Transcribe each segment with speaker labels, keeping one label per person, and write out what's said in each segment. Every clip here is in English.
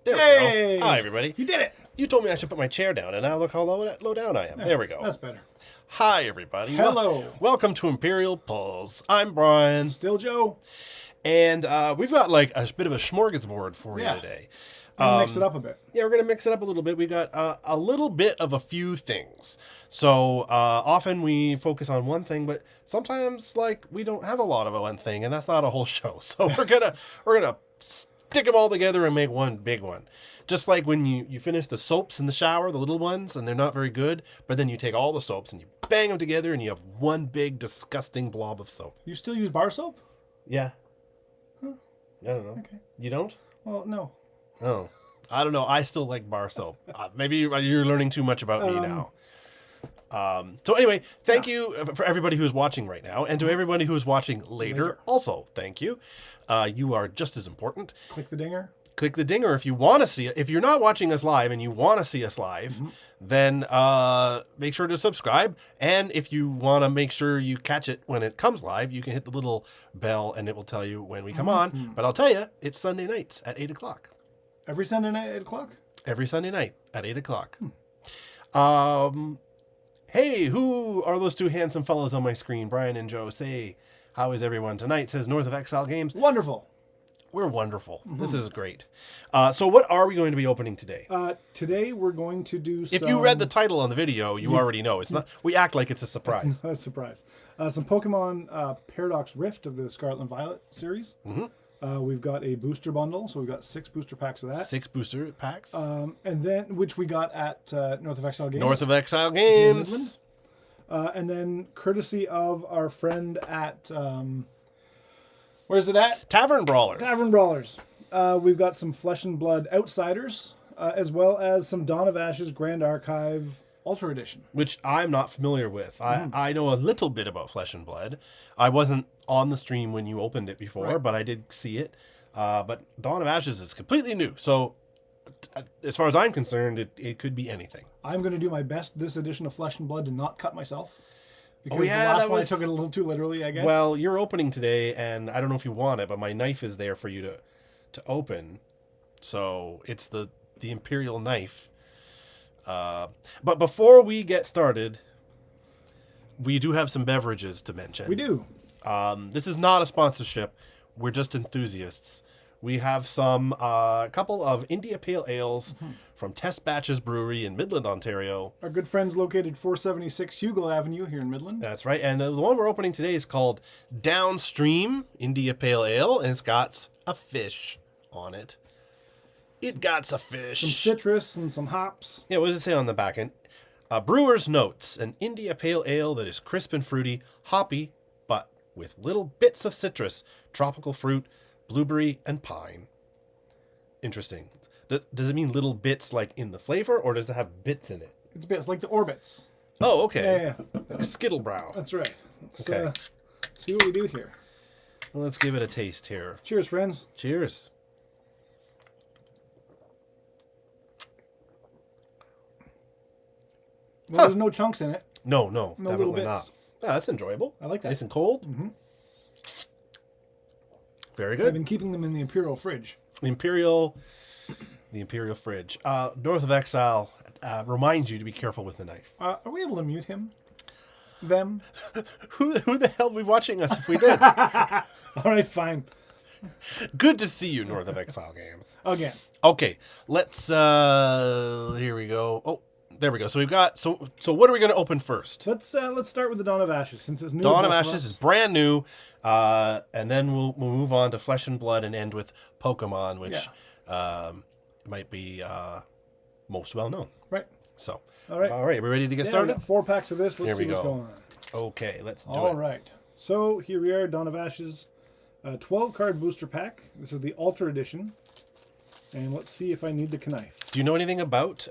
Speaker 1: There
Speaker 2: Hey!
Speaker 1: we go. Hi, everybody.
Speaker 2: You did it.
Speaker 1: You told me I should put my chair down, and now look how low down I am. There we go.
Speaker 2: That's better.
Speaker 1: Hi, everybody.
Speaker 2: Hello.
Speaker 1: Welcome to Imperial Pulls. I'm Brian.
Speaker 2: Still Joe.
Speaker 1: And we've got like a bit of a smorgasbord for you today.
Speaker 2: Mix it up a bit.
Speaker 1: Yeah, we're going to mix it up a little bit. We got a little bit of a few things. So often we focus on one thing, but sometimes like we don't have a lot of one thing, and that's not a whole show. So we're gonna stick them all together and make one big one. Just like when you finish the soaps in the shower, the little ones, and they're not very good, but then you take all the soaps and you bang them together and you have one big disgusting blob of soap.
Speaker 2: You still use bar soap?
Speaker 1: Yeah.
Speaker 2: Huh.
Speaker 1: I don't know.
Speaker 2: Okay.
Speaker 1: You don't?
Speaker 2: Well, no.
Speaker 1: Oh. I don't know. I still like bar soap. Maybe you're learning too much about me now. So anyway, thank you for everybody who's watching right now, and to everybody who's watching later, also thank you. You are just as important.
Speaker 2: Click the dinger.
Speaker 1: Click the dinger if you want to see it. If you're not watching us live and you want to see us live, then make sure to subscribe. And if you want to make sure you catch it when it comes live, you can hit the little bell and it will tell you when we come on. But I'll tell you, it's Sunday nights at 8 o'clock.
Speaker 2: Every Sunday night at 8 o'clock?
Speaker 1: Every Sunday night at 8 o'clock. Hey, who are those two handsome fellows on my screen? Brian and Joe. Say, how is everyone tonight? Says North of Exile Games.
Speaker 2: Wonderful.
Speaker 1: We're wonderful. This is great. So what are we going to be opening today?
Speaker 2: Today we're going to do some...
Speaker 1: If you read the title on the video, you already know. It's not. We act like it's a surprise.
Speaker 2: It's not a surprise. Some Pokemon Paradox Rift of the Scarlet and Violet series. We've got a booster bundle, so we've got 6 booster packs of that.
Speaker 1: 6 booster packs.
Speaker 2: And then, which we got at North of Exile Games.
Speaker 1: North of Exile Games.
Speaker 2: And then, courtesy of our friend at... where's it at?
Speaker 1: Tavern Brawlers.
Speaker 2: Tavern Brawlers. We've got some Flesh and Blood Outsiders, as well as some Dawn of Ashes Grand Archive Ultra Edition.
Speaker 1: Which I'm not familiar with. I know a little bit about Flesh and Blood. I wasn't on the stream when you opened it before, but I did see it. But Dawn of Ashes is completely new. So as far as I'm concerned, it could be anything.
Speaker 2: I'm going to do my best this edition of Flesh and Blood to not cut myself. Because the
Speaker 1: yeah,
Speaker 2: last one I took it a little too literally, I guess.
Speaker 1: Well, you're opening today, and I don't know if you want it, but my knife is there for you to open. So it's the Imperial knife. But before we get started, we do have some beverages to mention.
Speaker 2: We do.
Speaker 1: This is not a sponsorship. We're just enthusiasts. We have some couple of India Pale Ales from Test Batches Brewery in Midland, Ontario.
Speaker 2: Our good friends located 476 Hugo Avenue here in Midland.
Speaker 1: That's right. And the one we're opening today is called Downstream India Pale Ale, and it's got a fish on it. It got a fish.
Speaker 2: Some citrus and some hops.
Speaker 1: Yeah, what does it say on the back end? Brewer's Notes, an India Pale Ale that is crisp and fruity, hoppy, but with little bits of citrus, tropical fruit, blueberry, and pine. Interesting. Does it mean little bits like in the flavor, or does it have bits in it?
Speaker 2: It's bits like the orbits.
Speaker 1: Oh, okay.
Speaker 2: Yeah.
Speaker 1: Like Skittlebrow.
Speaker 2: That's right. Let's
Speaker 1: Okay.
Speaker 2: see what we do here.
Speaker 1: Well, let's give it a taste here.
Speaker 2: Cheers, friends.
Speaker 1: Cheers.
Speaker 2: Well, there's no chunks in it.
Speaker 1: No,
Speaker 2: little
Speaker 1: definitely
Speaker 2: bits.
Speaker 1: not. Yeah, that's enjoyable.
Speaker 2: I like that.
Speaker 1: Nice and cold. Very good.
Speaker 2: I've been keeping them in the Imperial fridge.
Speaker 1: The Imperial fridge. North of Exile reminds you to be careful with the knife.
Speaker 2: Are we able to mute him? Them?
Speaker 1: Who the hell would be watching us if we did?
Speaker 2: All right, fine.
Speaker 1: Good to see you, North of Exile Games.
Speaker 2: Again.
Speaker 1: Okay, let's. Here we go. Oh, there we go. So we've got. So what are we going to open first?
Speaker 2: Let's start with the Dawn of Ashes since it's new.
Speaker 1: Dawn of Ashes is brand new, and then we'll move on to Flesh and Blood and end with Pokemon, which might be most well known.
Speaker 2: Right.
Speaker 1: So,
Speaker 2: all right,
Speaker 1: are we ready to get
Speaker 2: we
Speaker 1: started?
Speaker 2: got 4 packs of this. Let's
Speaker 1: Here
Speaker 2: see
Speaker 1: we
Speaker 2: what's
Speaker 1: go.
Speaker 2: going on.
Speaker 1: Okay, let's do it.
Speaker 2: All right. So here we are, Dawn of Ashes, 12-card booster pack. This is the Ultra Edition, and let's see if I need the knife.
Speaker 1: Do you know anything about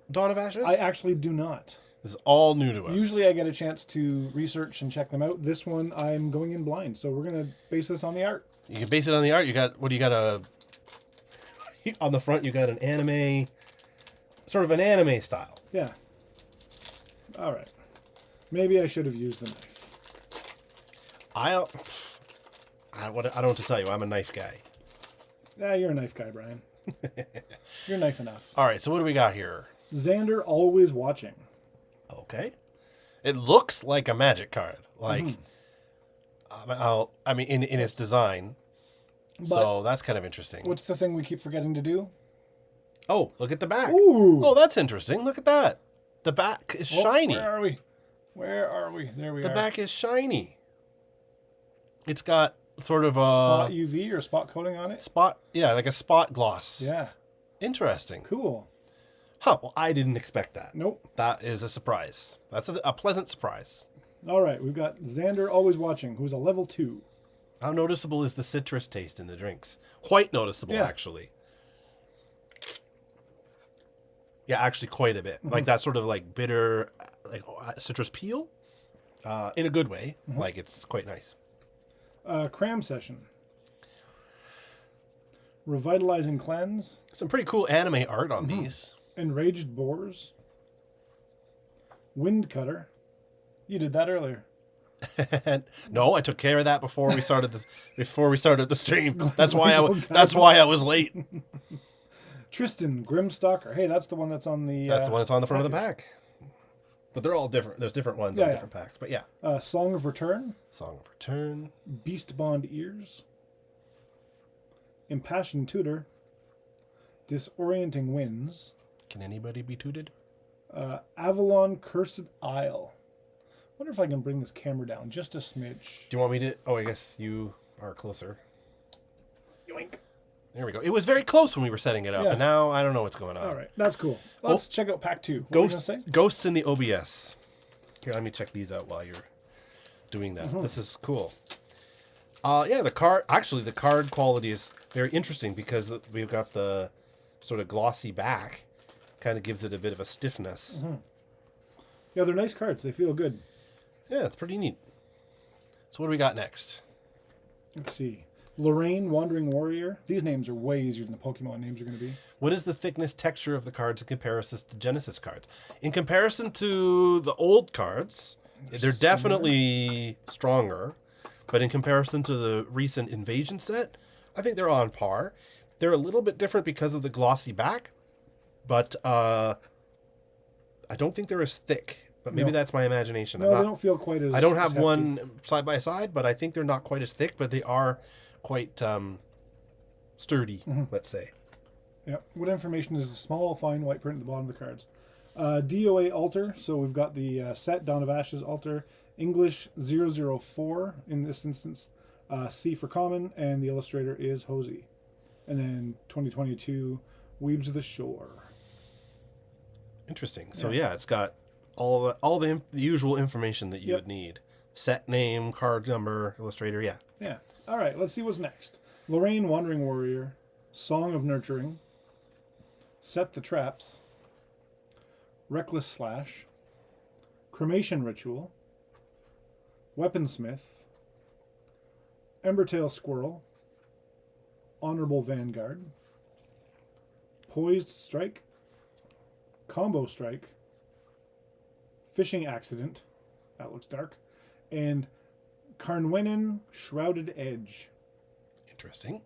Speaker 1: Dawn of Ashes?
Speaker 2: I actually do not.
Speaker 1: This is all new to us.
Speaker 2: Usually I get a chance to research and check them out. This one I'm going in blind, so we're going to base this on the art.
Speaker 1: You can base it on the art. You got on the front you got an anime, sort of an anime style.
Speaker 2: Yeah. All right. Maybe I should have used the knife.
Speaker 1: I don't know what to tell you. I'm a knife guy.
Speaker 2: You're a knife guy, Brian. You're knife enough.
Speaker 1: All right, so what do we got here?
Speaker 2: Xander always watching.
Speaker 1: Okay. It looks like a magic card. Like, I mean, in its design. So that's kind of interesting.
Speaker 2: What's the thing we keep forgetting to do?
Speaker 1: Oh, look at the back.
Speaker 2: Ooh.
Speaker 1: Oh, that's interesting. Look at that. The back is shiny.
Speaker 2: Where are we? Where are we? There we are.
Speaker 1: The back is shiny. It's got sort of a
Speaker 2: spot UV or spot coating on it.
Speaker 1: Yeah, like a spot gloss.
Speaker 2: Yeah.
Speaker 1: Interesting.
Speaker 2: Cool.
Speaker 1: Huh. Well, I didn't expect that.
Speaker 2: Nope.
Speaker 1: That is a surprise. That's a pleasant surprise.
Speaker 2: All right, we've got Xander always watching, who's a level 2.
Speaker 1: How noticeable is the citrus taste in the drinks? Quite noticeable, actually. Yeah, actually quite a bit. Like that sort of like bitter, like citrus peel, in a good way. Like it's quite nice.
Speaker 2: Cram session. Revitalizing cleanse.
Speaker 1: Some pretty cool anime art on these.
Speaker 2: Enraged boars. Wind cutter. You did that earlier.
Speaker 1: No, I took care of that before we started the stream. That's why I was late.
Speaker 2: Tristan Grimstalker. Hey, that's the one that's on the.
Speaker 1: That's the one that's on the front of the pack. But they're all different. There's different ones on different packs. But yeah.
Speaker 2: Song of Return.
Speaker 1: Song of Return.
Speaker 2: Beast Bond Ears. Impassioned Tutor. Disorienting Winds.
Speaker 1: Can anybody be tooted?
Speaker 2: Avalon Cursed Isle. Wonder if I can bring this camera down just a smidge.
Speaker 1: Do you want me to? Oh, I guess you are closer.
Speaker 2: Yoink.
Speaker 1: There we go. It was very close when we were setting it up, and now I don't know what's going on.
Speaker 2: All right, that's cool. Let's check out pack 2. What
Speaker 1: Ghosts in the OBS. Here, let me check these out while you're doing that. This is cool. Yeah, the card quality is very interesting because we've got the sort of glossy back. Kind of gives it a bit of a stiffness.
Speaker 2: Yeah, they're nice cards. They feel good.
Speaker 1: Yeah, it's pretty neat. So what do we got next?
Speaker 2: Let's see. Lorraine, Wandering Warrior. These names are way easier than the Pokemon names are going to be.
Speaker 1: What is the thickness texture of the cards in comparison to Genesis cards? In comparison to the old cards, they're definitely stronger. But in comparison to the recent Invasion set, I think they're on par. They're a little bit different because of the glossy back. But I don't think they're as thick. But maybe that's my imagination.
Speaker 2: No, they don't feel quite as.
Speaker 1: I don't have
Speaker 2: hefty.
Speaker 1: one side by side, but I think they're not quite as thick, but they are quite sturdy, let's say.
Speaker 2: Yeah. What information is the small, fine white print at the bottom of the cards? DOA altar. So we've got the set Dawn of Ashes altar. English 004 in this instance. C for common, and the illustrator is Hosey. And then 2022 Weebs of the Shore.
Speaker 1: Interesting. So yeah, it's got all the usual information that you would need. Set name, card number, illustrator, yeah.
Speaker 2: Yeah. All right, let's see what's next. Lorraine, Wandering Warrior, Song of Nurturing, Set the Traps, Reckless Slash, Cremation Ritual, Weaponsmith, Embertail Squirrel, Honorable Vanguard, Poised Strike, Combo Strike, Fishing Accident, that looks dark, and Carnwenin Shrouded Edge.
Speaker 1: Interesting.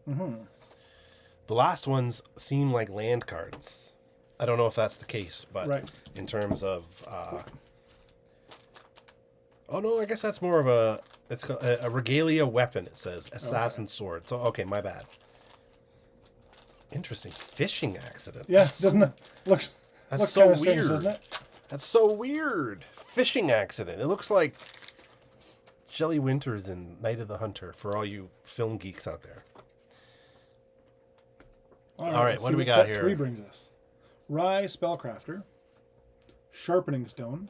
Speaker 1: The last ones seem like land cards. I don't know if that's the case, but in terms of... oh, no, I guess that's more of it's a regalia weapon, it says. Assassin sword. So, okay, my bad. Interesting. Fishing accident.
Speaker 2: Yes, doesn't it? Looks
Speaker 1: so
Speaker 2: kind of strange,
Speaker 1: weird.
Speaker 2: doesn't it?
Speaker 1: That's so weird. Fishing accident. It looks like Shelley Winters in Night of the Hunter for all you film geeks out there. All right, what do we got here?
Speaker 2: Set 3 brings us. Rye Spellcrafter, Sharpening Stone,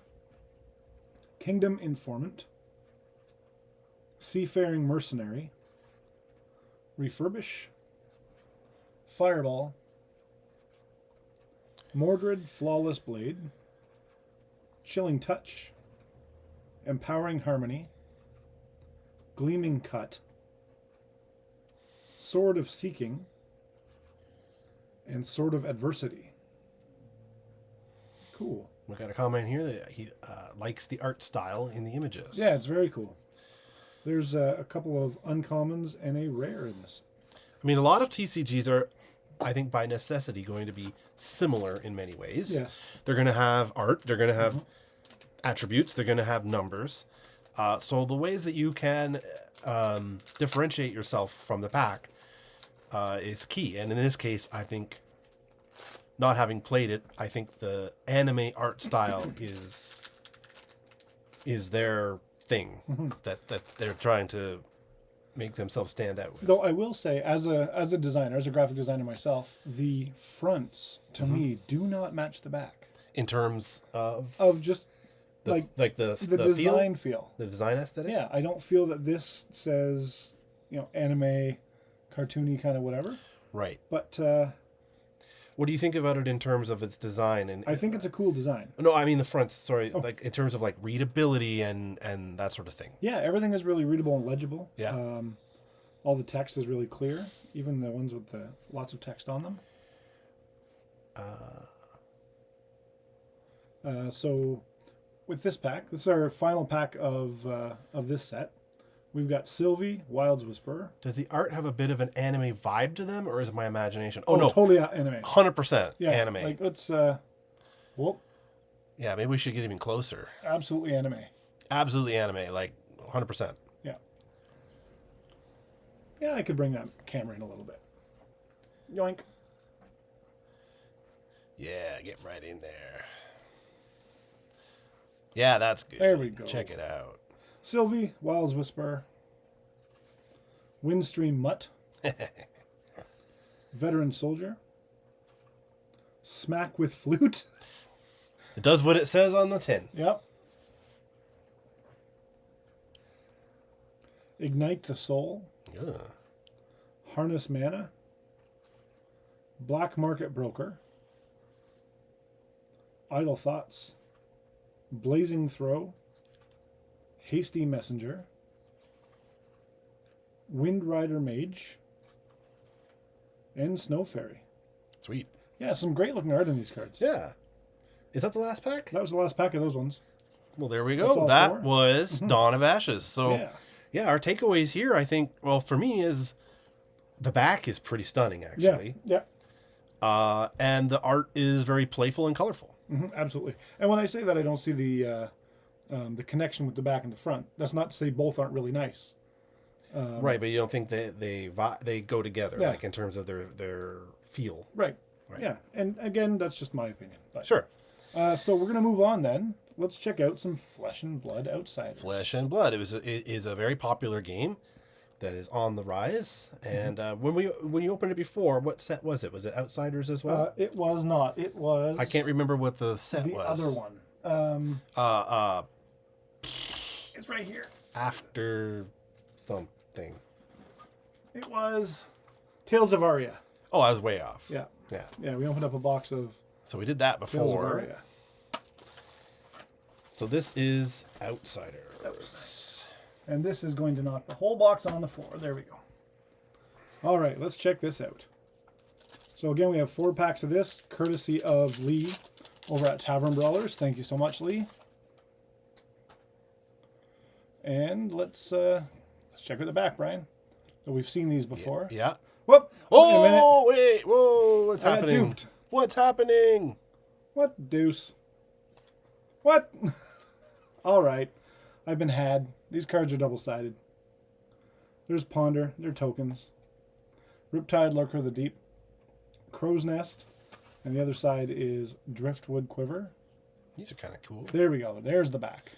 Speaker 2: Kingdom Informant, Seafaring Mercenary, Refurbish, Fireball, Mordred Flawless Blade, Chilling Touch, Empowering Harmony, Gleaming Cut, Sword of Seeking, and Sword of Adversity. Cool.
Speaker 1: We got a comment here that he likes the art style in the images.
Speaker 2: Yeah, it's very cool. There's a couple of uncommons and a rare in this.
Speaker 1: I mean, a lot of TCGs are I think by necessity, going to be similar in many ways.
Speaker 2: Yes.
Speaker 1: They're going to have art. They're going to have attributes. They're going to have numbers. So the ways that you can differentiate yourself from the pack is key. And in this case, I think, not having played it, I think the anime art style is their thing that they're trying to make themselves stand out with.
Speaker 2: Though I will say, as a designer, as a graphic designer myself, the fronts to me do not match the back.
Speaker 1: In terms of
Speaker 2: Just
Speaker 1: the
Speaker 2: the design feel.
Speaker 1: the design aesthetic.
Speaker 2: Yeah, I don't feel that this says, anime, cartoony kind of whatever.
Speaker 1: Right.
Speaker 2: But
Speaker 1: What do you think about it in terms of its design? And
Speaker 2: I think it's a cool design.
Speaker 1: no, I mean the fronts. Sorry, like in terms of like readability and that sort of thing.
Speaker 2: Yeah, everything is really readable and legible.
Speaker 1: Yeah.
Speaker 2: All the text is really clear, even the ones with the lots of text on them. So, with this pack, this is our final pack of this set. We've got Sylvie, Wild's Whisperer.
Speaker 1: Does the art have a bit of an anime vibe to them, or is it my imagination? Oh no,
Speaker 2: Totally anime.
Speaker 1: 100%
Speaker 2: Yeah,
Speaker 1: anime.
Speaker 2: Like let's, whoop,
Speaker 1: Yeah, maybe we should get even closer.
Speaker 2: absolutely anime.
Speaker 1: Absolutely anime, like 100%.
Speaker 2: Yeah. Yeah, I could bring that camera in a little bit. Yoink.
Speaker 1: Yeah, get right in there. Yeah, that's good.
Speaker 2: There we go.
Speaker 1: Check it out.
Speaker 2: Sylvie, Wild's Whisperer. Windstream Mutt. Veteran Soldier. Smack with Flute.
Speaker 1: It does what it says on the tin.
Speaker 2: Yep. Ignite the Soul.
Speaker 1: Ugh.
Speaker 2: Harness Mana. Black Market Broker. Idle Thoughts. Blazing Throw. Hasty Messenger. Wind Rider Mage. And Snow Fairy.
Speaker 1: Sweet.
Speaker 2: Yeah, some great looking art in these cards.
Speaker 1: Yeah. Is that the last pack?
Speaker 2: That was the last pack of those ones.
Speaker 1: Well, there we
Speaker 2: That's
Speaker 1: go.
Speaker 2: all
Speaker 1: That
Speaker 2: four?
Speaker 1: was Dawn of Ashes. So,
Speaker 2: Yeah.
Speaker 1: yeah, our takeaways here, I think, well, for me, is the back is pretty stunning, actually.
Speaker 2: Yeah.
Speaker 1: And the art is very playful and colorful.
Speaker 2: Absolutely. And when I say that, I don't see the connection with the back and the front. That's not to say both aren't really nice.
Speaker 1: Right, but you don't think they go together,
Speaker 2: Yeah.
Speaker 1: like in terms of their feel.
Speaker 2: Right.
Speaker 1: Right.
Speaker 2: Yeah. And again, that's just my opinion. But,
Speaker 1: Sure.
Speaker 2: So we're gonna move on then. Let's check out some Flesh and Blood Outsiders.
Speaker 1: Flesh and Blood. It is a very popular game that is on the rise. And when you opened it before, what set was it? Was it Outsiders as well?
Speaker 2: It was not. It was.
Speaker 1: I can't remember what the set
Speaker 2: the
Speaker 1: was.
Speaker 2: other one. It's right here.
Speaker 1: After something.
Speaker 2: It was Tales of Aria.
Speaker 1: Oh, I was way off.
Speaker 2: Yeah.
Speaker 1: Yeah.
Speaker 2: Yeah. We opened up a box of
Speaker 1: So we did that
Speaker 2: Tales of
Speaker 1: before.
Speaker 2: Aria.
Speaker 1: So this is Outsiders.
Speaker 2: And this is going to knock the whole box on the floor. There we go. All right, let's check this out. So again, we have 4 packs of this, courtesy of Lee over at Tavern Brawlers. Thank you so much, Lee. And let's check out the back, Brian. So we've seen these before.
Speaker 1: Yeah.
Speaker 2: Whoop! Wait a minute.
Speaker 1: Oh, wait. Whoa. What's
Speaker 2: I got
Speaker 1: happening?
Speaker 2: duped.
Speaker 1: What's happening?
Speaker 2: What deuce? What? All right. I've been had. These cards are double-sided. There's Ponder. They're tokens. Riptide, Lurker of the Deep. Crow's Nest. And the other side is Driftwood Quiver.
Speaker 1: These are kind of cool.
Speaker 2: There we go. There's the back.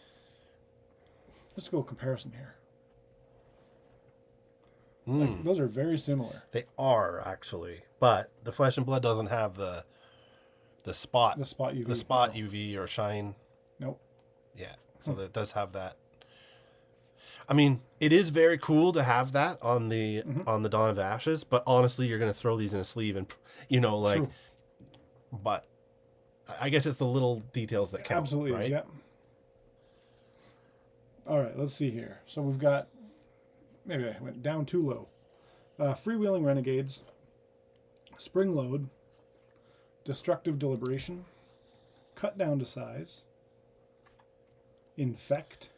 Speaker 2: Let's go comparison here. Like, those are very similar.
Speaker 1: They are, actually. But the Flesh and Blood doesn't have the spot.
Speaker 2: The spot UV.
Speaker 1: The spot UV or shine.
Speaker 2: Nope.
Speaker 1: Yeah. So that does have that. I mean, it is very cool to have that on the Dawn of Ashes, but honestly, you're going to throw these in a sleeve and,
Speaker 2: True.
Speaker 1: but I guess it's the little details that count.
Speaker 2: Absolutely
Speaker 1: right?
Speaker 2: is, yeah. All right, let's see here. So we've got, maybe I went down too low. Freewheeling Renegades, Spring Load, Destructive Deliberation, Cut Down to Size, Infect.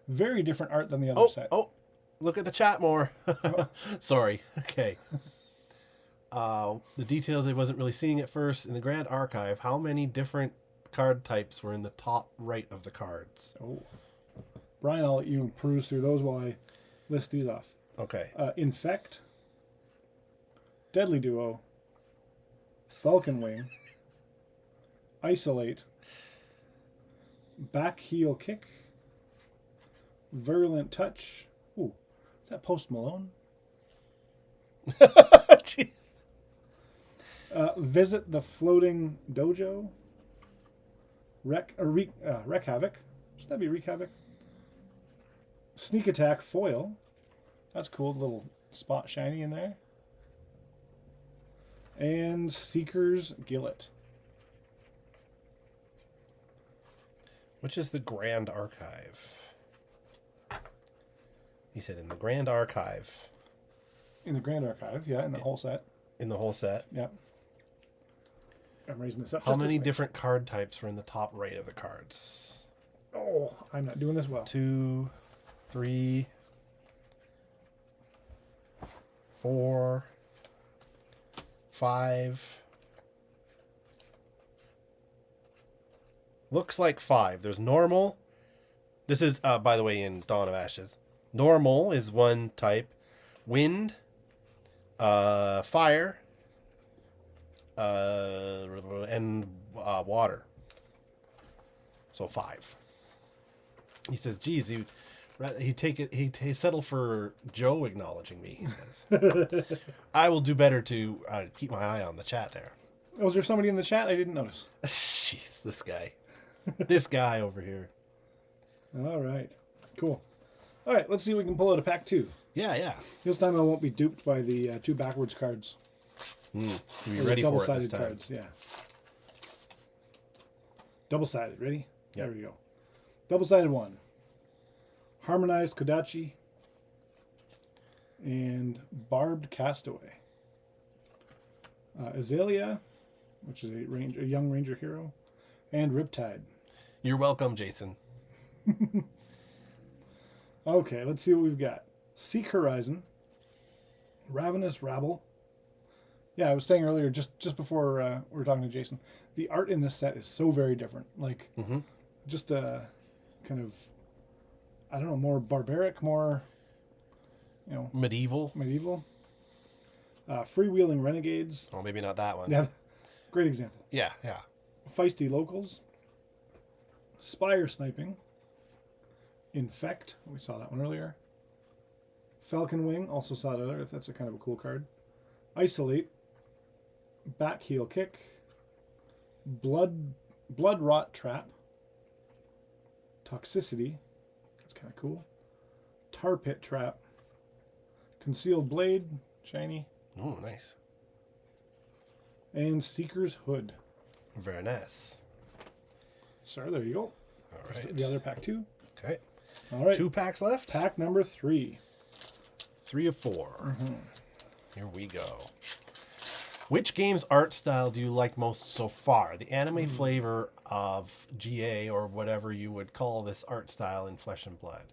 Speaker 2: Very different art than the other set.
Speaker 1: Oh, look at the chat more. Sorry. Okay. the details I wasn't really seeing at first. In the Grand Archive, how many different card types were in the top right of the cards?
Speaker 2: Oh. Brian, I'll let you peruse through those while I list these off.
Speaker 1: Okay.
Speaker 2: Infect, Deadly Duo, Falcon Wing, Isolate, Back Heel Kick, Virulent Touch. Ooh, is that Post Malone?
Speaker 1: Jeez.
Speaker 2: Visit the Floating Dojo, Wreck Havoc. Should that be Wreak Havoc? Sneak Attack Foil. That's cool. Little spot shiny in there. And Seeker's Gillet.
Speaker 1: Which is the Grand Archive? He said in the Grand Archive.
Speaker 2: In the Grand Archive, yeah, in the whole set.
Speaker 1: In the whole set.
Speaker 2: Yeah. I'm raising this up.
Speaker 1: How
Speaker 2: just a
Speaker 1: many
Speaker 2: smidge.
Speaker 1: different card types were in the top right of the cards?
Speaker 2: Oh, I'm not doing this well.
Speaker 1: 2, 3, 4, 5. Looks like 5. There's normal. This is, by the way, in Dawn of Ashes. Normal is one type. Wind, fire, and water. So 5. He says, "Geez, he settle for Joe acknowledging me." He says, "I will do better to keep my eye on the chat there."
Speaker 2: Oh, was there somebody in the chat I didn't notice?
Speaker 1: Jeez, this guy over here.
Speaker 2: All right, cool. All right, let's see if we can pull out a pack 2.
Speaker 1: Yeah.
Speaker 2: This time I won't be duped by the 2 backwards cards.
Speaker 1: You'll be
Speaker 2: Or the
Speaker 1: ready for it this
Speaker 2: double-sided
Speaker 1: time.
Speaker 2: cards, yeah. Double-sided, ready?
Speaker 1: Yep.
Speaker 2: There we go. Double-sided 1. Harmonized Kodachi. And Barbed Castaway. Azalea, which is a young ranger hero. And Riptide.
Speaker 1: You're welcome, Jason.
Speaker 2: Okay, let's see what we've got. Seek Horizon. Ravenous Rabble. Yeah, I was saying earlier, just before we were talking to Jason, the art in this set is so very different. Like, just kind of, I don't know, more barbaric, more,
Speaker 1: Medieval.
Speaker 2: Freewheeling Renegades.
Speaker 1: Oh, maybe not that one.
Speaker 2: Yeah, great example.
Speaker 1: Yeah.
Speaker 2: Feisty Locals. Spire Sniping. Infect. We saw that one earlier. Falcon Wing. Also saw that earlier. That's a kind of a cool card. Isolate. Back Heel Kick. Blood Rot Trap. Toxicity. That's kind of cool. Tar Pit Trap. Concealed Blade. Shiny.
Speaker 1: Oh, nice.
Speaker 2: And Seeker's Hood.
Speaker 1: Very nice.
Speaker 2: Sir, there you go.
Speaker 1: All right.
Speaker 2: The other pack 2.
Speaker 1: Okay.
Speaker 2: All right.
Speaker 1: 2 packs left.
Speaker 2: Pack number 3.
Speaker 1: 3 of 4. Here we go. Which game's art style do you like most so far? The anime flavor of GA or whatever you would call this art style in Flesh and Blood.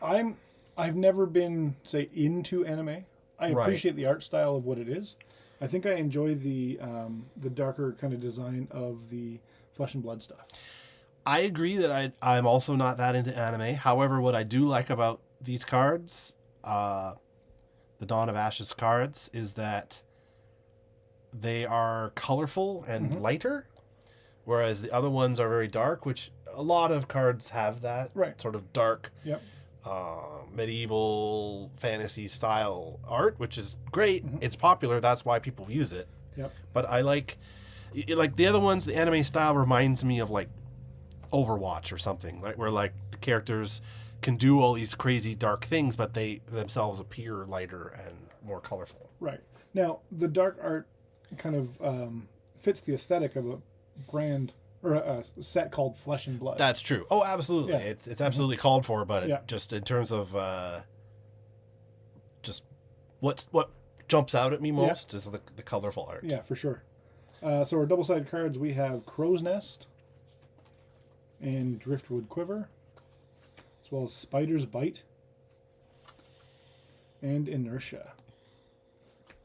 Speaker 2: I've never been, say, into anime. I
Speaker 1: Right.
Speaker 2: appreciate the art style of what it is. I think I enjoy the darker kind of design of the Flesh and Blood stuff.
Speaker 1: I agree that I'm also not that into anime. However, what I do like about these cards, the Dawn of Ashes cards, is that they are colorful and lighter, whereas the other ones are very dark, which a lot of cards have that sort of dark, medieval fantasy style art, which is great. It's popular. That's why people use it.
Speaker 2: Yep.
Speaker 1: But I like the other ones, the anime style reminds me of like Overwatch or something, like where like the characters can do all these crazy dark things, but they themselves appear lighter and more colorful.
Speaker 2: Right. Now, the dark art kind of fits the aesthetic of a brand or a set called Flesh and Blood.
Speaker 1: That's true. Oh, absolutely.
Speaker 2: Yeah.
Speaker 1: It's absolutely called for, but
Speaker 2: Yeah.
Speaker 1: just in terms of just what jumps out at me most is the colorful art.
Speaker 2: Yeah, for sure. So our double-sided cards, we have Crow's Nest and Driftwood Quiver, as well as Spider's Bite, and Inertia.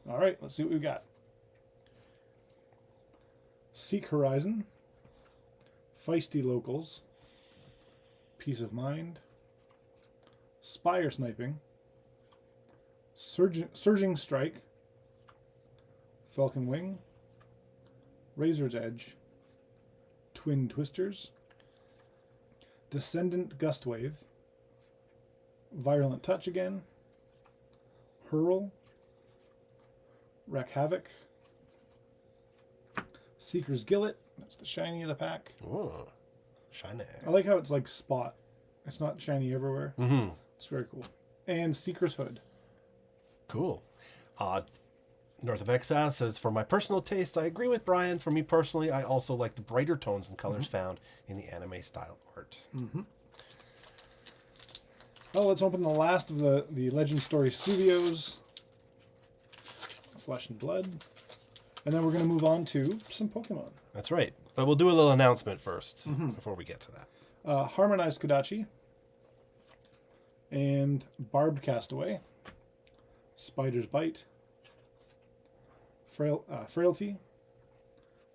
Speaker 2: All right, let's see what we've got. Seek Horizon, Feisty Locals, Peace of Mind, Spire Sniping, Surging Strike, Falcon Wing, Razor's Edge, Twin Twisters, Descendant Gustwave, Virulent Touch again, Hurl, Wreak Havoc, Seeker's Gillet, that's the shiny of the pack.
Speaker 1: Ooh, shiny.
Speaker 2: I like how it's like spot. It's not shiny everywhere.
Speaker 1: Mm-hmm.
Speaker 2: It's very cool. And Seeker's Hood.
Speaker 1: Cool. North of Exile says, for my personal taste, I agree with Brian. For me personally, I also like the brighter tones and colors found in the anime style art.
Speaker 2: Mm-hmm. Well, let's open the last of the Legend Story Studios. Flesh and Blood. And then we're going to move on to some Pokemon.
Speaker 1: That's right. But we'll do a little announcement first before we get to that.
Speaker 2: Harmonized Kodachi. And Barbed Castaway. Spider's Bite. Frailty.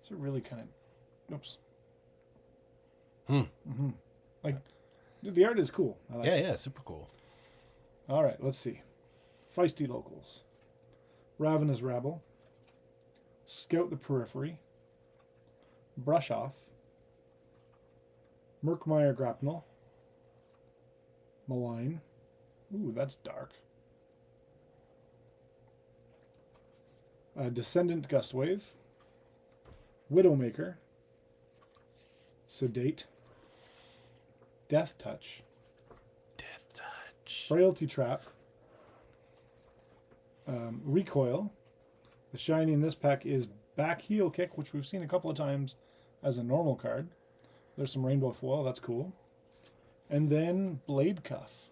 Speaker 2: It's a really kind of... Oops. Like, the art is cool. I like it.
Speaker 1: Yeah, super cool.
Speaker 2: All right, let's see. Feisty Locals. Ravenous Rabble. Scout the Periphery. Brush Off. Murkmire Grapnel. Malign. Ooh, that's dark. Descendant Gustwave. Widowmaker. Sedate. Death Touch.
Speaker 1: Death Touch.
Speaker 2: Frailty Trap. Recoil. The shiny in this pack is Back Heel Kick, which we've seen a couple of times as a normal card. There's some rainbow foil. That's cool. And then Blade Cuff.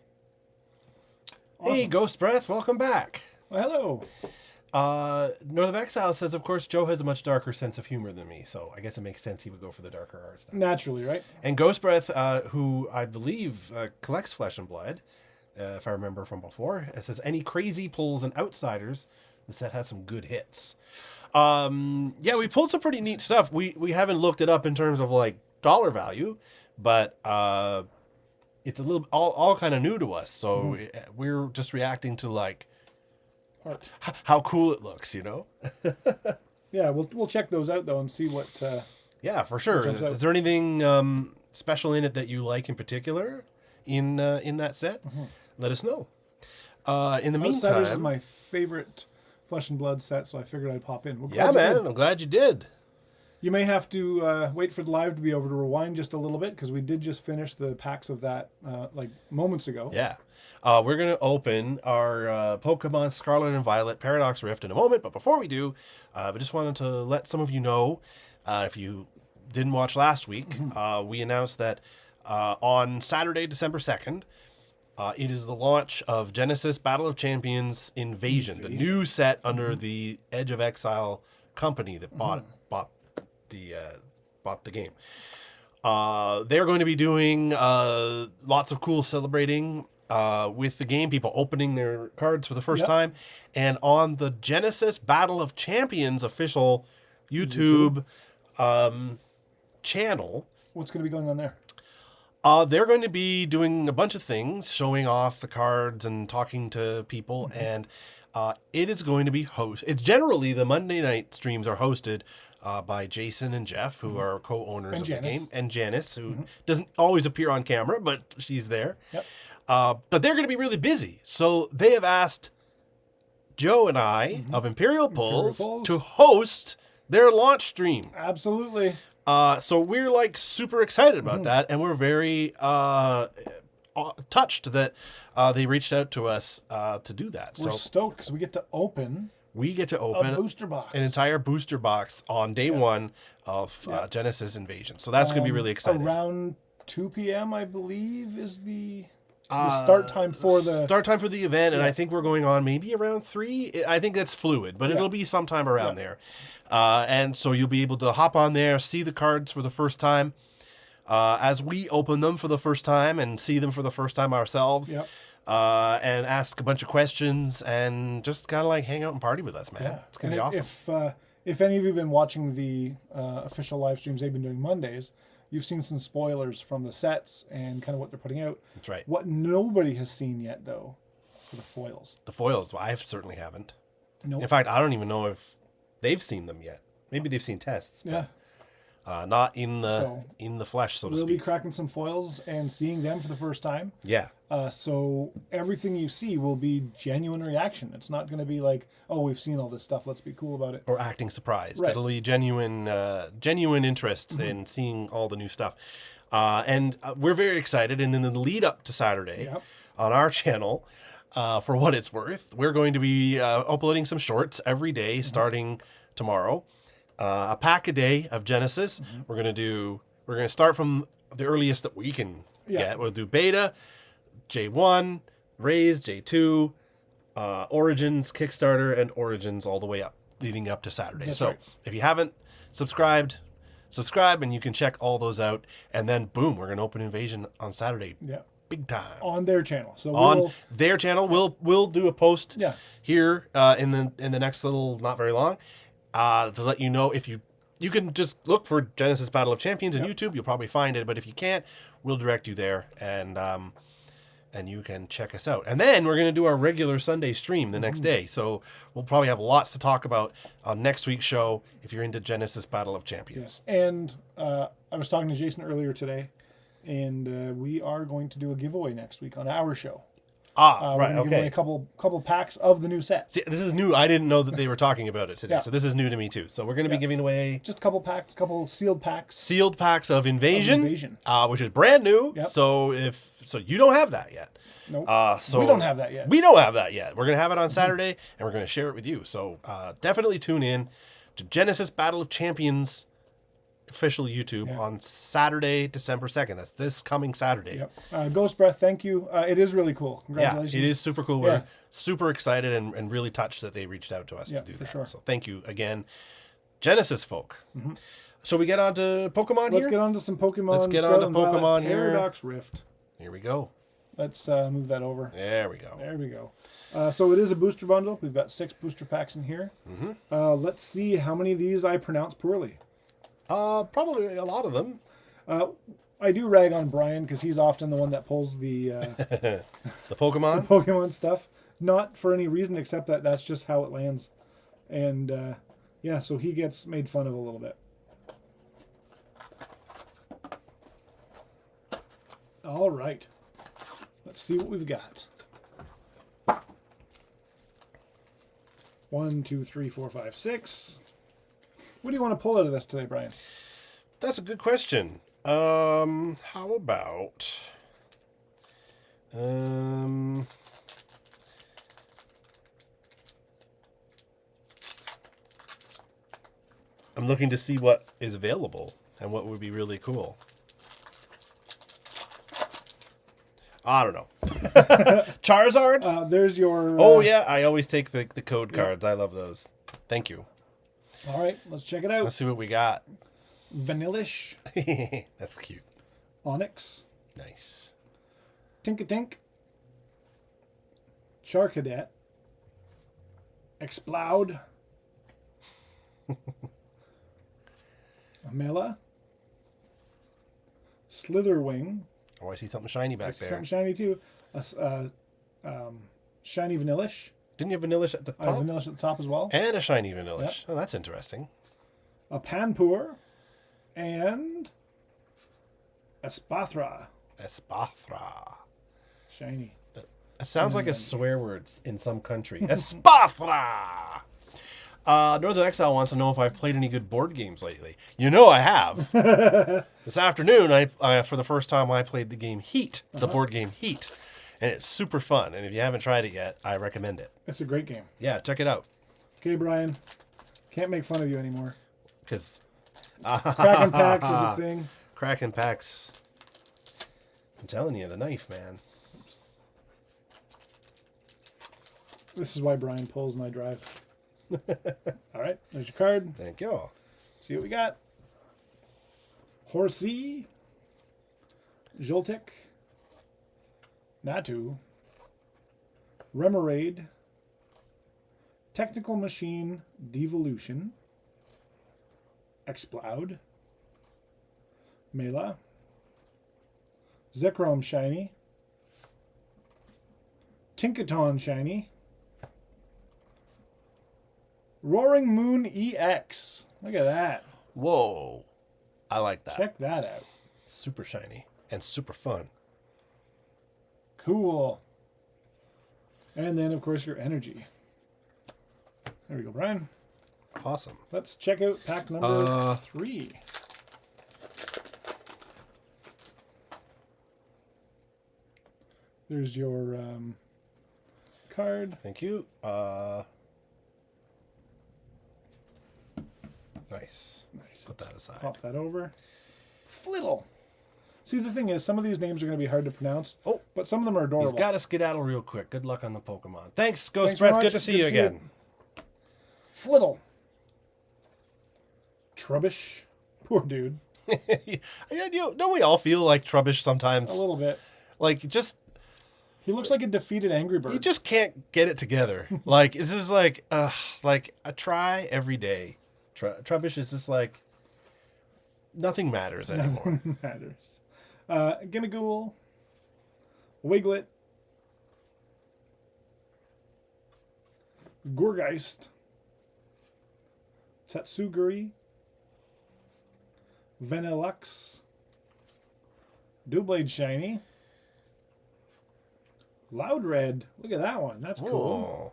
Speaker 2: Awesome.
Speaker 1: Hey, Ghost Breath, welcome back.
Speaker 2: Well, hello.
Speaker 1: North of Exile says, of course, Joe has a much darker sense of humor than me, so I guess it makes sense he would go for the darker art style.
Speaker 2: Naturally, right?
Speaker 1: And Ghost Breath, who I believe collects Flesh and Blood, if I remember from before, it says, any crazy pulls and outsiders, the set has some good hits. Yeah, we pulled some pretty neat stuff. We haven't looked it up in terms of like dollar value, but it's a little all kind of new to us, so we're just reacting to like how cool it looks, you know.
Speaker 2: Yeah, we'll check those out though and see what.
Speaker 1: Yeah, for sure. Is there anything special in it that you like in particular in that set? Let us know. In the meantime,
Speaker 2: Outsiders is my favorite Flesh and Blood set, so I figured I'd pop in.
Speaker 1: Yeah, man, I'm glad you did.
Speaker 2: You may have to wait for the live to be over to rewind just a little bit, because we did just finish the packs of that like moments ago.
Speaker 1: Yeah. We're going to open our Pokemon Scarlet and Violet Paradox Rift in a moment, but before we do, I just wanted to let some of you know, if you didn't watch last week, we announced that on Saturday, December 2nd, it is the launch of Genesis Battle of Champions Invasion, the new set under the Edge of Exile company that bought the game. They're going to be doing lots of cool celebrating with the game, people opening their cards for the first time, and on the Genesis Battle of Champions official YouTube channel.
Speaker 2: What's going to be going on there?
Speaker 1: They're going to be doing a bunch of things, showing off the cards and talking to people, and it is going to be It's generally the Monday night streams are hosted by Jason and Jeff, who are co-owners of the game, and Janice, who doesn't always appear on camera, but she's there.
Speaker 2: Yep.
Speaker 1: But they're going to be really busy, so they have asked Joe and I of Imperial Pulls to host their launch stream.
Speaker 2: Absolutely.
Speaker 1: So we're like super excited about that, and we're very touched that they reached out to us to do that.
Speaker 2: We're stoked because we get to open a booster box,
Speaker 1: an entire booster box on day one of Genesis Invasion. So that's going to be really exciting.
Speaker 2: Around 2 p.m., I believe, is the start time for the
Speaker 1: event, and I think we're going on maybe around 3. I think that's fluid, but it'll be sometime around there. And so you'll be able to hop on there, see the cards for the first time, as we open them for the first time and see them for the first time ourselves. and ask a bunch of questions and just kind of like hang out and party with us, man.
Speaker 2: Yeah.
Speaker 1: It's going to be awesome.
Speaker 2: If any of you have been watching the official live streams they've been doing Mondays, you've seen some spoilers from the sets and kind of what they're putting out.
Speaker 1: That's right.
Speaker 2: What nobody has seen yet, though, are the foils.
Speaker 1: The foils, well, I certainly haven't.
Speaker 2: Nope.
Speaker 1: In fact, I don't even know if they've seen them yet. Maybe they've seen tests.
Speaker 2: Yeah.
Speaker 1: Not in the flesh, so to
Speaker 2: We'll be
Speaker 1: speak.
Speaker 2: cracking some foils and seeing them for the first time.
Speaker 1: Yeah.
Speaker 2: So everything you see will be genuine reaction. It's not going to be like, oh, we've seen all this stuff, let's be cool about it.
Speaker 1: Or acting surprised.
Speaker 2: Right.
Speaker 1: It'll be genuine interest in seeing all the new stuff. And we're very excited. And in the lead up to Saturday on our channel, for what it's worth, we're going to be uploading some shorts every day starting tomorrow. A pack a day of Genesis. We're going to start from the earliest that we can get. We'll do beta, J1, Raise, J2, Origins, Kickstarter, and Origins all the way up, leading up to Saturday.
Speaker 2: That's
Speaker 1: so
Speaker 2: right.
Speaker 1: if you haven't subscribe, and you can check all those out. And then, boom, we're going to open Invasion on Saturday.
Speaker 2: Yeah.
Speaker 1: Big time.
Speaker 2: On their channel. So
Speaker 1: On their channel. We'll do a post
Speaker 2: Yeah.
Speaker 1: here in the next little, not very long, to let you know if you can just look for Genesis Battle of Champions on YouTube. You'll probably find it. But if you can't, we'll direct you there. And you can check us out. And then we're going to do our regular Sunday stream the next day. So we'll probably have lots to talk about on next week's show if you're into Genesis Battle of Champions.
Speaker 2: Yes. And I was talking to Jason earlier today, and we are going to do a giveaway next week on our show.
Speaker 1: We're
Speaker 2: We're gonna give away a couple packs of the new set.
Speaker 1: See, this is new. I didn't know that they were talking about it today.
Speaker 2: Yeah.
Speaker 1: So this is new to me too. So we're going to be giving away
Speaker 2: Just a couple packs, couple sealed packs.
Speaker 1: sealed packs of Invasion,
Speaker 2: Invasion.
Speaker 1: Which is brand new.
Speaker 2: Yep.
Speaker 1: So you don't have that yet.
Speaker 2: Nope.
Speaker 1: So
Speaker 2: we don't have that yet.
Speaker 1: We don't have that yet. We're going to have it on Saturday, and we're going to share it with you. So definitely tune in to Genesis Battle of Champions official YouTube on Saturday, December 2nd. That's this coming Saturday.
Speaker 2: Yep. Ghost Breath, thank you. It is really cool. Congratulations.
Speaker 1: Yeah, it is super cool. We're super excited and really touched that they reached out to us to do that.
Speaker 2: Sure.
Speaker 1: So thank you again, Genesis folk. Shall we get on to Pokemon
Speaker 2: Let's
Speaker 1: here?
Speaker 2: get on to some Pokemon.
Speaker 1: Let's get on to
Speaker 2: Scarlet and Violet
Speaker 1: Pokemon here.
Speaker 2: Paradox Rift.
Speaker 1: Here we go.
Speaker 2: Let's move that over.
Speaker 1: There we go.
Speaker 2: There we go. So it is a booster bundle. We've got 6 booster packs in here. Let's see how many of these I pronounce poorly.
Speaker 1: Probably a lot of them.
Speaker 2: I do rag on Brian because he's often the one that pulls the
Speaker 1: The Pokemon.
Speaker 2: Pokemon stuff. Not for any reason except that that's just how it lands. And so he gets made fun of a little bit. All right. Let's see what we've got. 1, 2, 3, 4, 5, 6. What do you want to pull out of this today, Brian?
Speaker 1: That's a good question. How about I'm looking to see what is available and what would be really cool. I don't know. Charizard?
Speaker 2: There's your...
Speaker 1: Oh, yeah. I always take the code cards. I love those. Thank you.
Speaker 2: All right, let's check it out.
Speaker 1: Let's see what we got.
Speaker 2: Vanillish,
Speaker 1: That's cute.
Speaker 2: Onyx,
Speaker 1: Nice.
Speaker 2: Tinkatink, Charcadet, Exploud, Amela, Slitherwing.
Speaker 1: Oh, I see something shiny back there.
Speaker 2: Something shiny too. Shiny Vanillish.
Speaker 1: Didn't you have Vanillish at the
Speaker 2: I have
Speaker 1: top?
Speaker 2: Vanillish at the top as well.
Speaker 1: And a shiny Vanillish. Oh, that's interesting.
Speaker 2: A Panpour. And a Spathra.
Speaker 1: Espathra.
Speaker 2: Shiny.
Speaker 1: It sounds like a swear word in some country. Espathra! Northern Exile wants to know if I've played any good board games lately. You know I have. This afternoon, I for the first time, I played the game Heat, the board game Heat. And it's super fun. And if you haven't tried it yet, I recommend it.
Speaker 2: It's a great game.
Speaker 1: Yeah, check it out.
Speaker 2: Okay, Brian. Can't make fun of you anymore.
Speaker 1: Because
Speaker 2: Cracking packs is a thing.
Speaker 1: Cracking packs. I'm telling you, the knife, man.
Speaker 2: This is why Brian pulls and I drive. All right, there's your card.
Speaker 1: Thank you.
Speaker 2: See what we got. Horsey, Joltik, Natu, Remoraid, Technical Machine, Devolution, Exploud, Mela, Zekrom Shiny, Tinkaton Shiny, Roaring Moon EX. Look at that.
Speaker 1: Whoa. I like that.
Speaker 2: Check that out.
Speaker 1: Super shiny and super fun.
Speaker 2: Cool. And then, of course, your energy. There we go, Brian.
Speaker 1: Awesome.
Speaker 2: Let's check out pack number 3. There's your card.
Speaker 1: Thank you. Nice.
Speaker 2: Nice.
Speaker 1: Put that aside.
Speaker 2: Pop that over. Flittle. See, the thing is, some of these names are going to be hard to pronounce.
Speaker 1: Oh,
Speaker 2: but some of them are adorable.
Speaker 1: He's got to skedaddle real quick. Good luck on the Pokemon. Thanks, Ghost
Speaker 2: Thanks very
Speaker 1: Breath.
Speaker 2: much.
Speaker 1: Good to see you again.
Speaker 2: Flittle. Trubbish. Poor dude.
Speaker 1: Don't we all feel like Trubbish sometimes?
Speaker 2: A little bit.
Speaker 1: Like, just...
Speaker 2: He looks like a defeated Angry Bird.
Speaker 1: You just can't get it together. Like, it's just like I try every day. Trubbish is just like, nothing matters anymore.
Speaker 2: Nothing matters. Gimmighoul. Wiglet. Gourgeist. Tatsuguri. Vanillux. Doublade Shiny. Loudred. Look at that one. That's cool.
Speaker 1: Oh,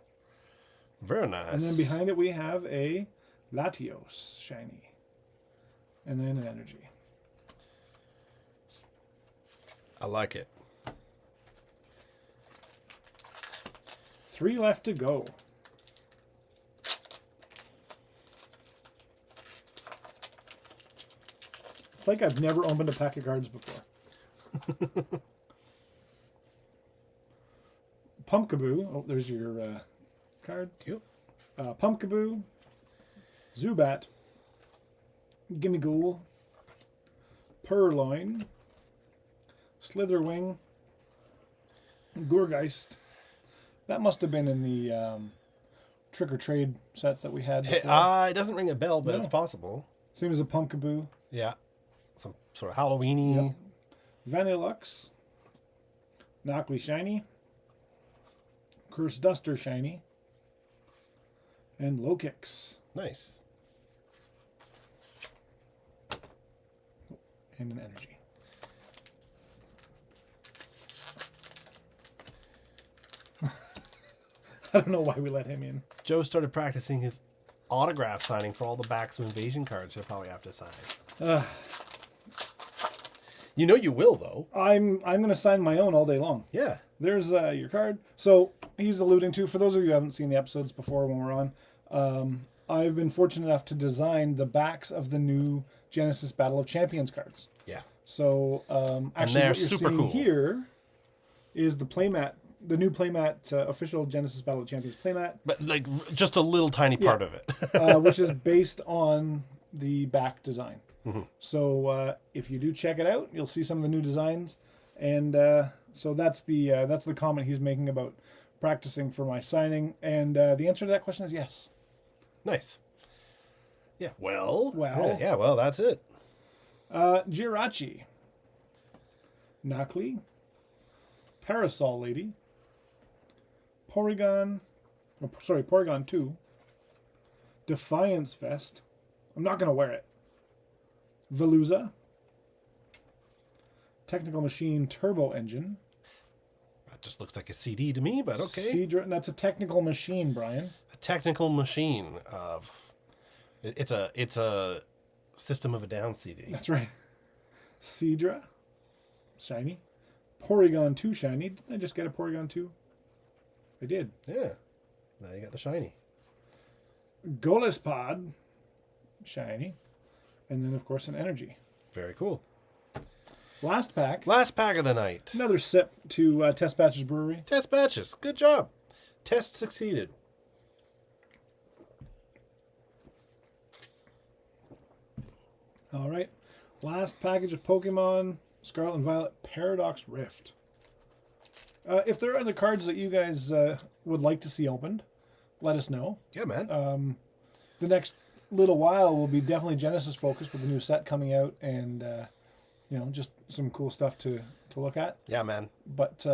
Speaker 1: very nice.
Speaker 2: And then behind it we have a Latios Shiny. And then an energy.
Speaker 1: I like it.
Speaker 2: 3 left to go. It's like I've never opened a pack of cards before. Pumpkaboo. Oh, there's your card.
Speaker 1: Cute.
Speaker 2: Pumpkaboo. Zubat. Gimmighoul. Purloin. Slitherwing. Gourgeist. That must have been in the Trick or Trade sets that we had before.
Speaker 1: It doesn't ring a bell, but
Speaker 2: No.
Speaker 1: it's possible.
Speaker 2: Same as a Pumpkaboo.
Speaker 1: Yeah. Some sort of Halloween-y.
Speaker 2: Yep. Vanillux. Knockley Shiny. Curse Duster Shiny. And Lokix.
Speaker 1: Nice.
Speaker 2: And an energy. I don't know why we let him in.
Speaker 1: Joe started practicing his autograph signing for all the backs of Invasion cards he'll probably have to sign. You know you will, though.
Speaker 2: I'm going to sign my own all day long.
Speaker 1: Yeah.
Speaker 2: There's your card. So he's alluding to, for those of you who haven't seen the episodes before when we're on, I've been fortunate enough to design the backs of the new Genesis Battle of Champions cards.
Speaker 1: Yeah.
Speaker 2: So actually
Speaker 1: they're
Speaker 2: what you're
Speaker 1: super
Speaker 2: seeing
Speaker 1: cool.
Speaker 2: here is the playmat, the new playmat, official Genesis Battle of Champions playmat,
Speaker 1: But, like, just a little tiny part of it.
Speaker 2: which is based on the back design.
Speaker 1: Mm-hmm.
Speaker 2: So if you do check it out, you'll see some of the new designs, and so that's the comment he's making about practicing for my signing, and the answer to that question is yes.
Speaker 1: Nice. Yeah. Well.
Speaker 2: Well.
Speaker 1: Yeah, well, that's it.
Speaker 2: Jirachi, Knockley, Parasol Lady, Porygon 2, Defiance Vest. I'm not going to wear it. Veluza, Technical Machine Turbo Engine.
Speaker 1: That just looks like a CD to me, but okay.
Speaker 2: Seadra, and that's a technical machine, Brian.
Speaker 1: A technical machine of... It's a System of a Down CD.
Speaker 2: That's right. Seadra, shiny. Porygon 2 shiny. Didn't I just get a Porygon 2? I did.
Speaker 1: Yeah. Now you got the shiny.
Speaker 2: Golispod, shiny. And then, of course, an energy.
Speaker 1: Very cool.
Speaker 2: Last pack.
Speaker 1: Last pack of the night.
Speaker 2: Another sip to Test Batches Brewery.
Speaker 1: Test batches. Good job. Test succeeded.
Speaker 2: All right. Last package of Pokemon Scarlet and Violet Paradox Rift. If there are other cards that you guys would like to see opened, let us know.
Speaker 1: Yeah, man.
Speaker 2: The next little while will be definitely Genesis focused with the new set coming out and, just some cool stuff to look at.
Speaker 1: Yeah, man.
Speaker 2: But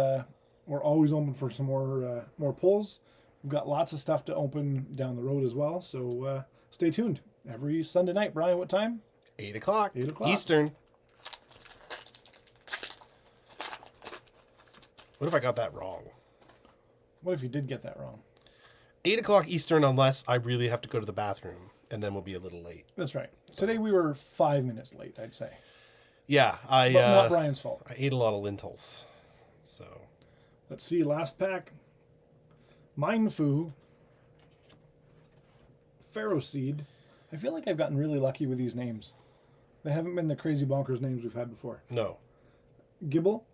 Speaker 2: we're always open for some more pulls. We've got lots of stuff to open down the road as well. So stay tuned. Every Sunday night. Brian, what time?
Speaker 1: 8 o'clock.
Speaker 2: 8 o'clock.
Speaker 1: Eastern. What if I got that wrong?
Speaker 2: What if you did get that wrong?
Speaker 1: 8 o'clock Eastern, unless I really have to go to the bathroom, and then we'll be a little late.
Speaker 2: That's right. Today we were 5 minutes late, I'd say.
Speaker 1: Yeah,
Speaker 2: But not Brian's fault.
Speaker 1: I ate a lot of lentils, so.
Speaker 2: Let's see, last pack. Mindfu. Pharaoh Seed. I feel like I've gotten really lucky with these names. They haven't been the crazy bonkers names we've had before.
Speaker 1: No.
Speaker 2: Gibble,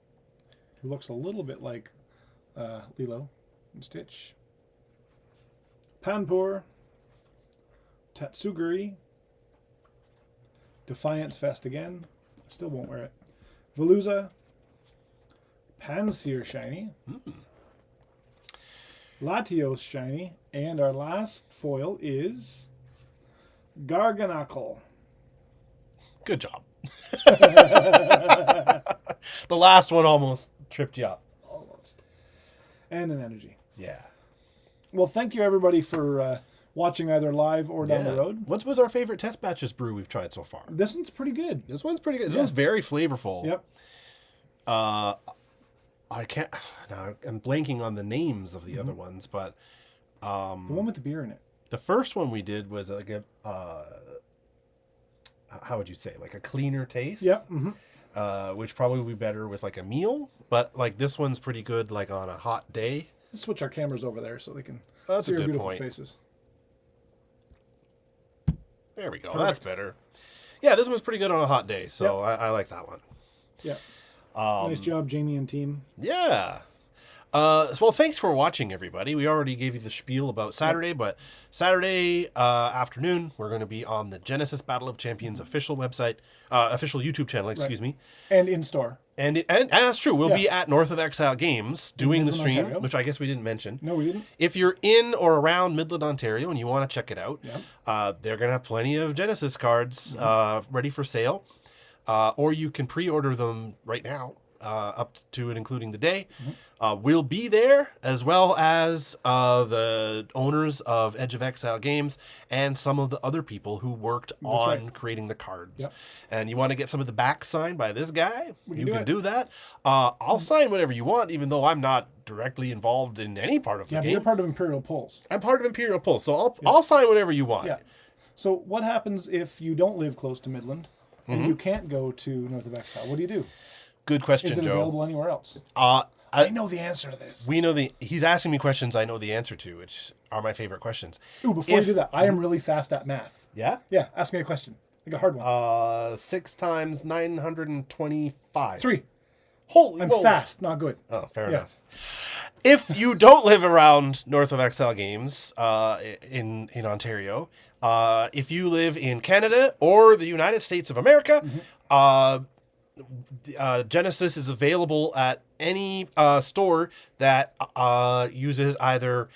Speaker 2: who looks a little bit like Lilo and Stitch. Panpour. Tatsuguri. Defiance Fest again. Still won't wear it. Veluza. Panseer Shiny. Latios Shiny. And our last foil is Garganacl.
Speaker 1: Good job. The last one almost tripped you up.
Speaker 2: Almost. And an energy.
Speaker 1: Yeah.
Speaker 2: Well, thank you everybody for watching either live or down the road.
Speaker 1: What was our favorite test batches brew we've tried so far?
Speaker 2: This one's pretty good.
Speaker 1: This one's pretty good. This one's very flavorful.
Speaker 2: Yep.
Speaker 1: I can't. Now I'm blanking on the names of the other ones, but
Speaker 2: The one with the beer in it.
Speaker 1: the first one we did was like a how would you say, like a cleaner taste?
Speaker 2: Yep.
Speaker 1: Which probably would be better with like a meal, but like this one's pretty good like on a hot day.
Speaker 2: Let's switch our cameras over there so they can
Speaker 1: That's
Speaker 2: see
Speaker 1: a
Speaker 2: our
Speaker 1: good
Speaker 2: beautiful
Speaker 1: point.
Speaker 2: faces.
Speaker 1: There we go.
Speaker 2: Perfect.
Speaker 1: That's better. Yeah, this one's pretty good on a hot day, so I like that one.
Speaker 2: Yeah. Nice job, Jamie and team.
Speaker 1: Yeah. Well, thanks for watching, everybody. We already gave you the spiel about Saturday, but Saturday afternoon, we're going to be on the Genesis Battle of Champions official website, official YouTube channel, excuse me.
Speaker 2: And in store.
Speaker 1: And that's true. We'll be at North of Exile Games doing the
Speaker 2: Midland,
Speaker 1: stream,
Speaker 2: Ontario.
Speaker 1: which I guess we didn't mention.
Speaker 2: No, we didn't.
Speaker 1: If you're in or around Midland, Ontario, and you want to check it out, they're going to have plenty of Genesis cards ready for sale. Or you can pre-order them right now, up to and including the day. We'll be there, as well as the owners of Edge of Exile Games and some of the other people who worked on creating the cards. And you want to get some of the back signed by this guy? You can do that. I'll sign whatever you want, even though I'm not directly involved in any part of the
Speaker 2: Yeah, but
Speaker 1: game.
Speaker 2: you're part of Imperial Pulls.
Speaker 1: I'm part of Imperial Pulse, so I'll sign whatever you want.
Speaker 2: Yeah. So what happens if you don't live close to Midland and you can't go to North of Exile? What do you do?
Speaker 1: Good question,
Speaker 2: Is it
Speaker 1: Joe.
Speaker 2: available anywhere else?
Speaker 1: I
Speaker 2: know the answer to this.
Speaker 1: We know he's asking me questions I know the answer to, which are my favorite questions.
Speaker 2: Ooh, before you do that, I am really fast at math.
Speaker 1: Yeah?
Speaker 2: Yeah, ask me a question. Like a hard one.
Speaker 1: 6 times 925.
Speaker 2: 3.
Speaker 1: Holy
Speaker 2: I'm
Speaker 1: whoa.
Speaker 2: fast, not good.
Speaker 1: Oh, fair enough. If you don't live around North of Exile Games in Ontario, if you live in Canada or the United States of America, Genesis is available at any store that uses either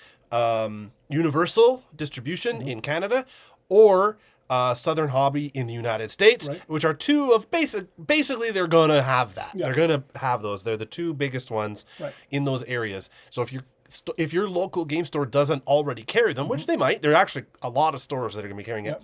Speaker 1: Universal distribution in Canada or Southern Hobby in the United States, which are two of basically they're going to have that. They're going to have those. They're the two biggest ones in those areas. So if your local game store doesn't already carry them, which they might, there are actually a lot of stores that are going to be carrying it.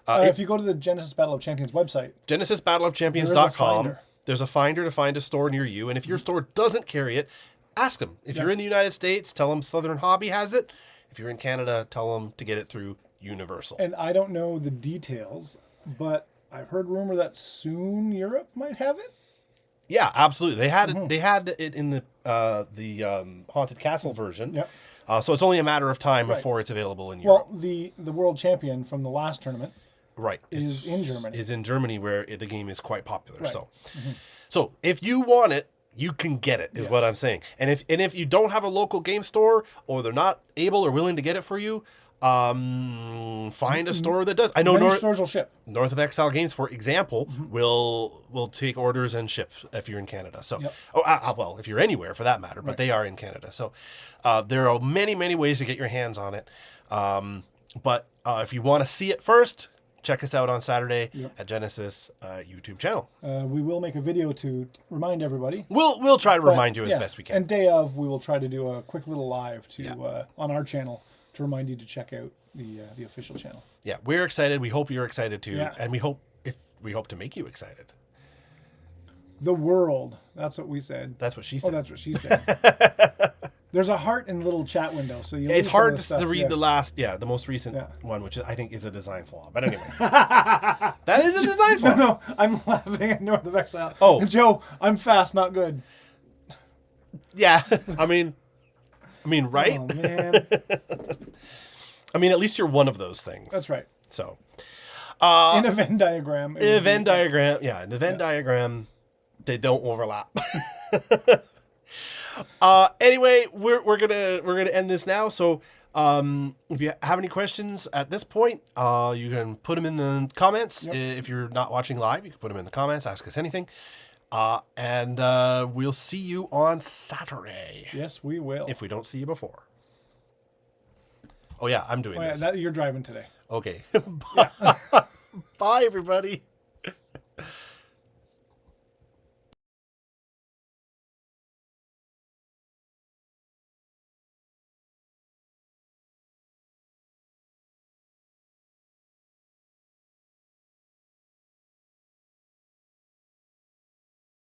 Speaker 2: If you go to the Genesis Battle of Champions website,
Speaker 1: GenesisBattleofChampions.com, there's a finder to find a store near you. And if your store doesn't carry it, ask them. If you're in the United States, tell them Southern Hobby has it. If you're in Canada, tell them to get it through Universal.
Speaker 2: And I don't know the details, but I've heard rumor that soon Europe might have it.
Speaker 1: Yeah, absolutely. They had it. They had it in the Haunted Castle version.
Speaker 2: Yep.
Speaker 1: So it's only a matter of time before it's available in Europe.
Speaker 2: Well, the world champion from the last tournament
Speaker 1: is
Speaker 2: in Germany.
Speaker 1: Is in Germany, where the game is quite popular. So if you want it, You can get it, is what I'm saying. And if you don't have a local game store, or they're not able or willing to get it for you, find a store that does. I know
Speaker 2: Many stores will ship.
Speaker 1: North of Exile Games, for example, will take orders and ship if you're in Canada. So, well, if you're anywhere for that matter, but they are in Canada. So, there are many, many ways to get your hands on it. But if you want to see it first, check us out on Saturday at Genesis YouTube channel.
Speaker 2: We will make a video to remind everybody.
Speaker 1: We'll try to remind you as best we can.
Speaker 2: And day of, we will try to do a quick little live on our channel to remind you to check out the official channel.
Speaker 1: Yeah, we're excited. We hope you're excited too,
Speaker 2: Yeah.
Speaker 1: and we hope to make you excited.
Speaker 2: The world. That's what we said.
Speaker 1: That's what she
Speaker 2: Oh,
Speaker 1: said.
Speaker 2: that's what she said. There's a heart in the little chat window, so
Speaker 1: It's hard to read the most recent one, which I think is a design flaw. But anyway, that is a design flaw.
Speaker 2: No, I'm laughing at North of Exile.
Speaker 1: Oh.
Speaker 2: Joe, I'm fast, not good.
Speaker 1: Yeah, I mean, right?
Speaker 2: Oh, man.
Speaker 1: I mean, at least you're one of those things.
Speaker 2: That's right.
Speaker 1: So,
Speaker 2: In a Venn diagram.
Speaker 1: in a Venn diagram, they don't overlap. Anyway, we're gonna end this now. So, if you have any questions at this point, you can put them in the comments. If you're not watching live, you can put them in the comments. Ask us anything, and we'll see you on Saturday.
Speaker 2: Yes, we will.
Speaker 1: If we don't see you before. Oh yeah, I'm doing this.
Speaker 2: You're driving today.
Speaker 1: Okay. Bye, everybody.